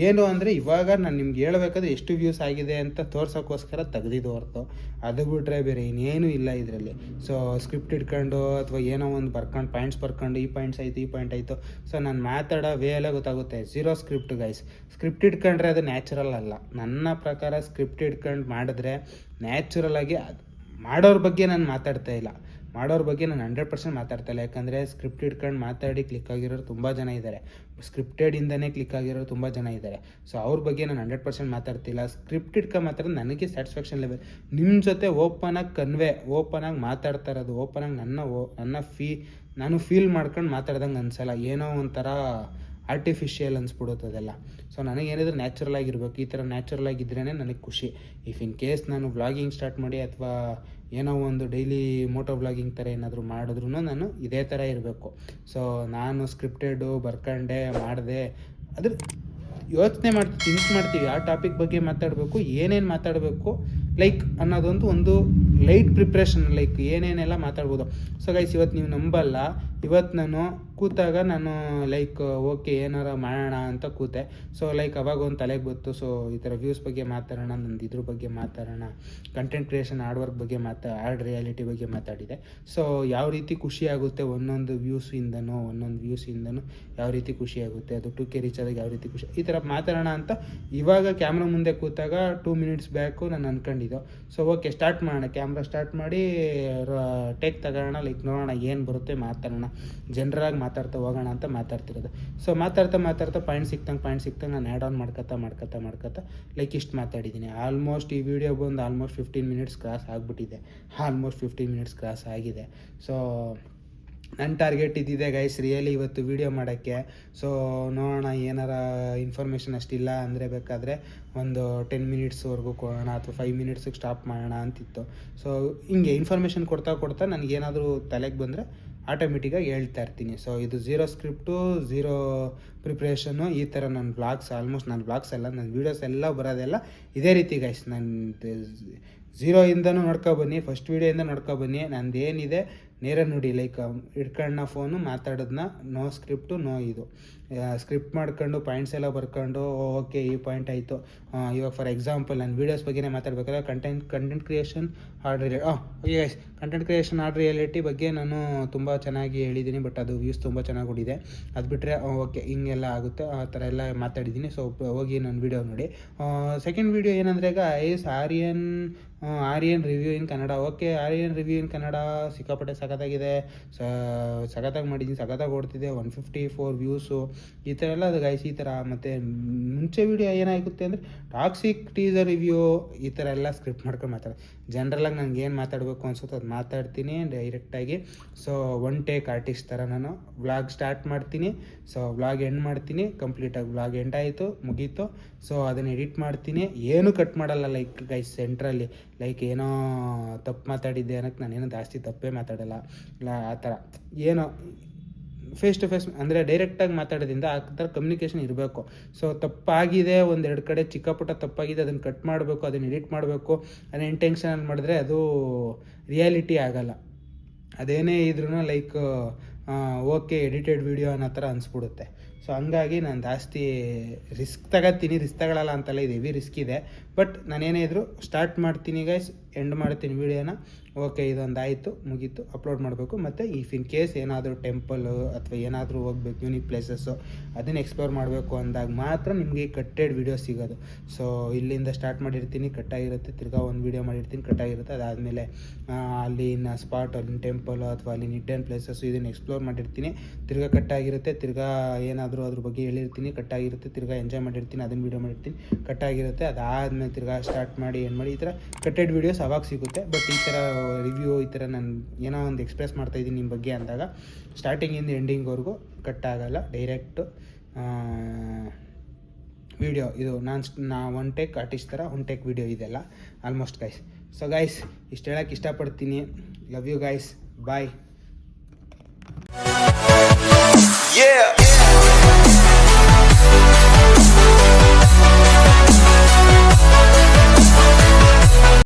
ಏನು ಅಂದರೆ ಇವಾಗ ನಾನು ನಿಮ್ಗೆ ಹೇಳ್ಬೇಕಾದ್ರೆ ಎಷ್ಟು ವ್ಯೂಸ್ ಆಗಿದೆ ಅಂತ ತೋರ್ಸೋಕ್ಕೋಸ್ಕರ ತೆಗ್ದಿದ್ದು ಹೊರತು ಅದು ಬಿಟ್ಟರೆ ಬೇರೆ ಇನ್ನೇನು ಇಲ್ಲ ಇದರಲ್ಲಿ. ಸೊ ಸ್ಕ್ರಿಪ್ಟ್ ಇಟ್ಕೊಂಡು ಅಥವಾ ಏನೋ ಒಂದು ಪಾಯಿಂಟ್ಸ್ ಬರ್ಕೊಂಡು ಈ ಪಾಯಿಂಟ್ಸ್ ಆಯಿತು ಈ ಪಾಯಿಂಟ್ ಆಯಿತು. ಸೊ ನಾನು ಮಾತಾಡೋ ವೇ ಎಲ್ಲ ಗೊತ್ತಾಗುತ್ತೆ. Zero script guys. ಸ್ಕ್ರಿಪ್ಟ್ ಇಟ್ಕೊಂಡ್ರೆ ಅದು ನ್ಯಾಚುರಲ್ ಅಲ್ಲ. ನನ್ನ ಪ್ರಕಾರ ಸ್ಕ್ರಿಪ್ಟ್ ಇಟ್ಕೊಂಡು ಮಾಡಿದ್ರೆ ನ್ಯಾಚುರಲ್ ಆಗಿ ಮಾಡೋರ ಬಗ್ಗೆ ನಾನು ಮಾತಾಡ್ತಾ ಇಲ್ಲ, ಮಾಡೋರ ಬಗ್ಗೆ ನಾನು 100% ಮಾತಾಡ್ತಾ ಇಲ್ಲ. ಯಾಕಂದರೆ ಸ್ಕ್ರಿಪ್ಟ್ ಇಟ್ಕೊಂಡು ಮಾತಾಡಿ ಕ್ಲಿಕ್ ಆಗಿರೋರು ತುಂಬ ಜನ ಇದ್ದಾರೆ, ಸ್ಕ್ರಿಪ್ಟೆಡಿಂದನೇ ಕ್ಲಿಕ್ ಆಗಿರೋರು ತುಂಬ ಜನ ಇದ್ದಾರೆ. ಸೊ ಅವ್ರ ಬಗ್ಗೆ ನಾನು 100% ಮಾತಾಡ್ತಿಲ್ಲ. ಸ್ಕ್ರಿಪ್ಟ್ ಇಟ್ಕೊಂಡು ಮಾತಾಡೋದು ನನಗೆ ಸ್ಯಾಟಿಸ್ಫ್ಯಾಕ್ಷನ್ ಲೆವೆಲ್. ನಿಮ್ಮ ಜೊತೆ ಓಪನಾಗಿ ಮಾತಾಡ್ತಾ ಇರೋದು, ಓಪನಾಗಿ ನಾನು ಫೀಲ್ ಮಾಡ್ಕೊಂಡು ಮಾತಾಡ್ದಂಗೆ ಅನ್ಸಲ್ಲ. ಏನೋ ಒಂಥರ ಆರ್ಟಿಫಿಷಿಯಲ್ ಅನ್ಸ್ಬಿಡುತ್ತೆ ಅದೆಲ್ಲ. ಸೊ ನನಗೇನಿದ್ರೆ ನ್ಯಾಚುರಲ್ ಆಗಿರ್ಬೇಕು. ಈ ಥರ ನ್ಯಾಚುರಲ್ ಆಗಿದ್ರೇ ನನಗೆ ಖುಷಿ. ಇಫ್ ಇನ್ ಕೇಸ್ ನಾನು ವ್ಲಾಗಿಂಗ್ ಸ್ಟಾರ್ಟ್ ಮಾಡಿ ಅಥವಾ ಏನೋ ಒಂದು ಡೈಲಿ ಮೋಟೋ ವ್ಲಾಗಿಂಗ್ ಥರ ಏನಾದರೂ ಮಾಡಿದ್ರೂ ನಾನು ಇದೇ ಥರ ಇರಬೇಕು. ಸೊ ನಾನು ಸ್ಕ್ರಿಪ್ಟೆಡು ಬರ್ಕೊಂಡೆ ಮಾಡಿದೆ ಅದ್ರ ಯೋಚನೆ ಥಿಂಕ್ ಮಾಡ್ತೀವಿ ಯಾವ ಟಾಪಿಕ್ ಬಗ್ಗೆ ಮಾತಾಡಬೇಕು, ಏನೇನು ಮಾತಾಡಬೇಕು ಲೈಕ್ ಅನ್ನೋದೊಂದು ಒಂದು ಲೈಟ್ ಪ್ರಿಪ್ರೇಷನ್, ಲೈಕ್ ಏನೇನೆಲ್ಲ ಮಾತಾಡ್ಬೋದು. ಸೊ ಗೈಸ್ ಇವತ್ತು ನೀವು ನಂಬಲ್ಲ, ಇವತ್ತು ನಾನು ಕೂತಾಗ ನಾನು ಲೈಕ್ ಓಕೆ ಏನಾರ ಮಾಡೋಣ ಅಂತ ಕೂತೆ. ಸೊ ಲೈಕ್ ಅವಾಗ ಒಂದು ತಲೆಗೆ ಬಂತು. ಸೊ ಈ ಥರ ವ್ಯೂಸ್ ಬಗ್ಗೆ ಮಾತಾಡೋಣ, ನಂದು ಇದ್ರ ಬಗ್ಗೆ ಮಾತಾಡೋಣ, ಕಂಟೆಂಟ್ ಕ್ರಿಯೇಷನ್, ಹಾರ್ಡ್ ವರ್ಕ್ ಬಗ್ಗೆ ಹಾರ್ಡ್ ರಿಯಾಲಿಟಿ ಬಗ್ಗೆ ಮಾತಾಡಿದೆ. ಸೊ ಯಾವ ರೀತಿ ಖುಷಿ ಆಗುತ್ತೆ ಒಂದೊಂದು ವ್ಯೂಸಿಂದನೂ ಯಾವ ರೀತಿ ಖುಷಿ ಆಗುತ್ತೆ, ಅದು 2K ರೀಚ್ ಆದಾಗ ಯಾವ ರೀತಿ ಖುಷಿ, ಈ ಥರ ಮಾತಾಡೋಣ ಅಂತ ಇವಾಗ ಕ್ಯಾಮ್ರಾ ಮುಂದೆ ಕೂತಾಗ 2 ಮಿನಿಟ್ಸ್ ಬ್ಯಾಕು ನಾನು ಅನ್ಕೊಂಡಿದ್ದು. ಸೊ ಓಕೆ ಸ್ಟಾರ್ಟ್ ಮಾಡೋಣ, ಕ್ಯಾಮ್ರಾ ಸ್ಟಾರ್ಟ್ ಮಾಡಿ ಟೇಕ್ ತಗೋಣ, ಲೈಕ್ ನೋಡೋಣ ಏನು ಬರುತ್ತೆ ಮಾತಾಡೋಣ, ಜನರಾಗಿ ಮಾತಾಡ್ತಾ ಹೋಗೋಣ ಅಂತ ಮಾತಾಡ್ತಿರೋದು. ಸೊ ಮಾತಾಡ್ತಾ ಪಾಯಿಂಟ್ ಸಿಕ್ತಂಗೆ ನಾನು ಆ್ಯಡ್ ಆನ್ ಮಾಡ್ಕೊತಾ ಲೈಕ್ ಇಷ್ಟು ಮಾತಾಡಿದ್ದೀನಿ. ಆಲ್ಮೋಸ್ಟ್ ಈ ವಿಡಿಯೋ ಬಂದು ಆಲ್ಮೋಸ್ಟ್ 15 ಮಿನಿಟ್ಸ್ ಕ್ರಾಸ್ ಆಗಿಬಿಟ್ಟಿದೆ. ಆಲ್ಮೋಸ್ಟ್ 15 ಮಿನಿಟ್ಸ್ ಕ್ರಾಸ್ ಆಗಿದೆ. ಸೊ ನನ್ನ ಟಾರ್ಗೆಟ್ ಇದ್ದಿದೆ ಗೈಸ್ ರಿಯಲಿ ಇವತ್ತು ವೀಡಿಯೋ ಮಾಡೋಕ್ಕೆ. ಸೊ ನೋಡೋಣ ಏನಾರ ಇನ್ಫಾರ್ಮೇಷನ್ ಅಷ್ಟಿಲ್ಲ ಅಂದರೆ ಬೇಕಾದರೆ ಒಂದು 10 ಮಿನಿಟ್ಸ್ವರೆಗೂ ಕೊಡೋಣ ಅಥವಾ 5 ಮಿನಿಟ್ಸಿಗೆ ಸ್ಟಾಪ್ ಮಾಡೋಣ ಅಂತಿತ್ತು. ಸೊ ಹಿಂಗೆ ಇನ್ಫಾರ್ಮೇಷನ್ ಕೊಡ್ತಾ ನನಗೇನಾದರೂ ತಲೆಗೆ ಬಂದರೆ ಆಟೋಮೆಟಿಕ್ಕಾಗಿ ಹೇಳ್ತಾ ಇರ್ತೀನಿ. ಸೊ ಇದು ಝೀರೋ ಸ್ಕ್ರಿಪ್ಟು, ಝೀರೋ ಪ್ರಿಪ್ರೇಷನ್ನು, ಈ ಥರ ನನ್ನ ಬ್ಲಾಗ್ಸ್ ನನ್ನ ವೀಡಿಯೋಸ್ ಎಲ್ಲ ಬರೋದೆಲ್ಲ ಇದೇ ರೀತಿ ಗೈಸ್. ನನ್ನ ಝೀರೋಯಿಂದನೂ ನೋಡ್ಕೊಬನ್ನಿ, ಫಸ್ಟ್ ವೀಡಿಯೋಯಿಂದ ನೋಡ್ಕೊಬನ್ನಿ. ನಂದು ಏನಿದೆ ನೇರ ನೋಡಿ, ಲೈಕ್ ಇಟ್ಕೊಂಡ ಫೋನು ಮಾತಾಡೋದನ್ನ ನೋ ಸ್ಕ್ರಿಪ್ಟು ನೋ ಇದು ಸ್ಕ್ರಿಪ್ಟ್ ಮಾಡ್ಕೊಂಡು ಪಾಯಿಂಟ್ಸ್ ಎಲ್ಲ ಬರ್ಕೊಂಡು ಓಕೆ ಈ ಪಾಯಿಂಟ್ ಆಯಿತು. ಇವಾಗ ಫಾರ್ ಎಕ್ಸಾಂಪಲ್ ನಾನು ವೀಡಿಯೋಸ್ ಬಗ್ಗೆನೇ ಮಾತಾಡಬೇಕಾದ್ರೆ ಕಂಟೆಂಟ್ ಕ್ರಿಯೇಷನ್ ಹಾರ್ಡ್ ರಿಯಾಲಿಟಿ ಬಗ್ಗೆ ನಾನು ತುಂಬ ಚೆನ್ನಾಗಿ ಹೇಳಿದ್ದೀನಿ, ಬಟ್ ಅದು ವ್ಯೂಸ್ ತುಂಬ ಚೆನ್ನಾಗಿ ಹೊಡಿದೆ. ಅದು ಬಿಟ್ಟರೆ ಓಕೆ ಹಿಂಗೆಲ್ಲ ಆಗುತ್ತೆ ಆ ಥರ ಎಲ್ಲ ಮಾತಾಡಿದ್ದೀನಿ. ಸೊ ಹೋಗಿ ನನ್ನ ವೀಡಿಯೋ ನೋಡಿ. ಸೆಕೆಂಡ್ ವೀಡಿಯೋ ಏನಂದರೆ ಆರ್ಯನ್ ರಿವ್ಯೂ ಇನ್ ಕನ್ನಡ. ಓಕೆ ಆರ್ಯನ್ ರಿವ್ಯೂ ಇನ್ ಕನ್ನಡ ಸಿಕ್ಕಾಪಟ್ಟೆ ಸಖತ್ತಾಗಿದೆ, ಸಖತ್ತಾಗಿ ಮಾಡಿದ್ದೀನಿ, ಸಖತ್ತಾಗಿ ಓಡ್ತಿದೆ, 154 ವ್ಯೂಸು ಈ ಥರ ಎಲ್ಲ ಅದು ಗೈಸ್. ಈ ಥರ ಮತ್ತು ಮುಂಚೆ ವೀಡಿಯೋ ಏನಾಗುತ್ತೆ ಅಂದರೆ ಟಾಕ್ಸಿಕ್ ಟೀಸರ್ ರಿವ್ಯೂ ಈ ಥರ ಎಲ್ಲ ಸ್ಕ್ರಿಪ್ಟ್ ಮಾಡ್ಕೊಂಡು ಜನರಲಾಗಿ ನನಗೆ ಏನು ಮಾತಾಡಬೇಕು ಅನ್ಸುತ್ತೋ ಅದು ಮಾತಾಡ್ತೀನಿ ಡೈರೆಕ್ಟಾಗಿ. ಸೊ ಒನ್ ಟೇಕ್ ಆರ್ಟಿಸ್ಟ್ ಥರ ನಾನು ವ್ಲಾಗ್ ಸ್ಟಾರ್ಟ್ ಮಾಡ್ತೀನಿ, ಸೊ ವ್ಲಾಗ್ ಎಂಡ್ ಮಾಡ್ತೀನಿ, ಕಂಪ್ಲೀಟಾಗಿ ವ್ಲಾಗ್ ಎಂಡ್ ಆಯಿತು ಮುಗೀತು. ಸೊ ಅದನ್ನು ಎಡಿಟ್ ಮಾಡ್ತೀನಿ, ಏನೂ ಕಟ್ ಮಾಡಲ್ಲ ಲೈಕ್ ಗೈಸ್. ಸೆಂಟ್ರಲ್ಲಿ ಲೈಕ್ ಏನೋ ತಪ್ಪು ಮಾತಾಡಿದ್ದೆ ಅನ್ನೋಕ್ಕೆ ನಾನೇನೋ ಜಾಸ್ತಿ ತಪ್ಪೇ ಮಾತಾಡಲ್ಲ, ಇಲ್ಲ ಆ ಥರ ಏನೋ ಫೇಸ್ ಟು ಫೇಸ್ ಅಂದರೆ ಡೈರೆಕ್ಟಾಗಿ ಮಾತಾಡೋದ್ರಿಂದ ಆ ಥರ ಕಮ್ಯುನಿಕೇಷನ್ ಇರಬೇಕು. ಸೊ ತಪ್ಪಾಗಿದೆ, ಒಂದೆರಡು ಕಡೆ ಚಿಕ್ಕ ಪುಟ್ಟ ತಪ್ಪಾಗಿದೆ, ಅದನ್ನು ಕಟ್ ಮಾಡಬೇಕು, ಅದನ್ನು ಎಡಿಟ್ ಮಾಡಬೇಕು, ಅದನ್ನು ಇಂಟೆನ್ಷನಲ್ಲಿ ಮಾಡಿದ್ರೆ ಅದು ರಿಯಾಲಿಟಿ ಆಗಲ್ಲ. ಅದೇನೇ ಇದ್ರೂ ಲೈಕ್ ಓಕೆ ಎಡಿಟೆಡ್ ವೀಡಿಯೋ ಅನ್ನೋ ಥರ ಅನಿಸ್ಬಿಡುತ್ತೆ. ಸೊ ಹಂಗಾಗಿ ನಾನು ಜಾಸ್ತಿ ರಿಸ್ಕ್ ತಗೊಳ್ಳಲ್ಲ ಅಂತಲ್ಲ, ಇದು ಹೆವಿ ರಿಸ್ಕ್ ಇದೆ. ಬಟ್ ನಾನೇನೇ ಇದ್ದರೂ ಸ್ಟಾರ್ಟ್ ಮಾಡ್ತೀನಿ ಗೈಸ್, ಎಂಡ್ ಮಾಡ್ತೀನಿ ವೀಡಿಯೋನ. ಓಕೆ ಇದೊಂದು ಆಯಿತು ಮುಗೀತು ಅಪ್ಲೋಡ್ ಮಾಡಬೇಕು. ಮತ್ತು ಇಫ್ ಇನ್ ಕೇಸ್ ಏನಾದರೂ ಟೆಂಪಲು ಅಥವಾ ಏನಾದರೂ ಹೋಗ್ಬೇಕು ಯೂನಿಕ್ ಪ್ಲೇಸಸ್ಸು ಅದನ್ನು ಎಕ್ಸ್ಪ್ಲೋರ್ ಮಾಡಬೇಕು ಅಂದಾಗ ಮಾತ್ರ ನಿಮಗೆ ಕಟ್ಟೆಡ್ ವೀಡಿಯೋ ಸಿಗೋದು. ಸೊ ಇಲ್ಲಿಂದ ಸ್ಟಾರ್ಟ್ ಮಾಡಿರ್ತೀನಿ, ಕಟ್ಟಾಗಿರುತ್ತೆ, ತಿರ್ಗಾ ಒಂದು ವೀಡಿಯೋ ಮಾಡಿರ್ತೀನಿ, ಕಟ್ಟಾಗಿರುತ್ತೆ. ಅದಾದಮೇಲೆ ಅಲ್ಲಿನ ಸ್ಪಾಟ್, ಅಲ್ಲಿನ ಟೆಂಪಲು ಅಥವಾ ಅಲ್ಲಿನ ಹಿಡ್ಡನ್ ಪ್ಲೇಸಸ್ಸು ಇದನ್ನು ಎಕ್ಸ್ಪ್ಲೋರ್ ಮಾಡಿರ್ತೀನಿ, ತಿರ್ಗಾ ಕಟ್ಟಾಗಿರುತ್ತೆ. ತಿರ್ಗಾ ಏನಾದರೂ ಅದ್ರ ಬಗ್ಗೆ ಹೇಳಿರ್ತೀನಿ, ಕಟ್ಟಾಗಿರುತ್ತೆ. ತಿರ್ಗಾ ಎಂಜಾಯ್ ಮಾಡಿರ್ತೀನಿ, ಅದನ್ನು ವೀಡಿಯೋ ಮಾಡಿರ್ತೀನಿ, ಕಟ್ಟಾಗಿರುತ್ತೆ. ಅದಾದಮೇಲೆ ತಿರ್ಗಾ ಸ್ಟಾರ್ಟ್ ಮಾಡಿ ಏನು ಮಾಡಿ ಈ ಥರ ಕಟ್ಟೆಡ್ ವೀಡಿಯೋಸ್ ಅವಾಗ ಸಿಗುತ್ತೆ. ಬಟ್ ಈ ಥರ ರಿವ್ಯೂ ಈ ಥರ ನಾನು ಏನೋ ಒಂದು ಎಕ್ಸ್ಪ್ರೆಸ್ ಮಾಡ್ತಾಯಿದ್ದೀನಿ ನಿಮ್ಮ ಬಗ್ಗೆ ಅಂದಾಗ ಸ್ಟಾರ್ಟಿಂಗಿಂದ ಎಂಡಿಂಗ್ವರೆಗೂ ಕಟ್ಟಾಗಲ್ಲ, ಡೈರೆಕ್ಟು ವೀಡಿಯೋ ಇದು ನಾ ಒನ್ ಟೇಕ್ ಆರ್ಟಿಸ್ಟ್ ಥರ ಒನ್ ಟೇಕ್ ವೀಡಿಯೋ ಇದೆಲ್ಲ ಆಲ್ಮೋಸ್ಟ್ ಗೈಸ್. ಸೊ ಗೈಸ್ ಇಷ್ಟು ಹೇಳೋಕ್ಕೆ ಇಷ್ಟಪಡ್ತೀನಿ. Love you guys, bye.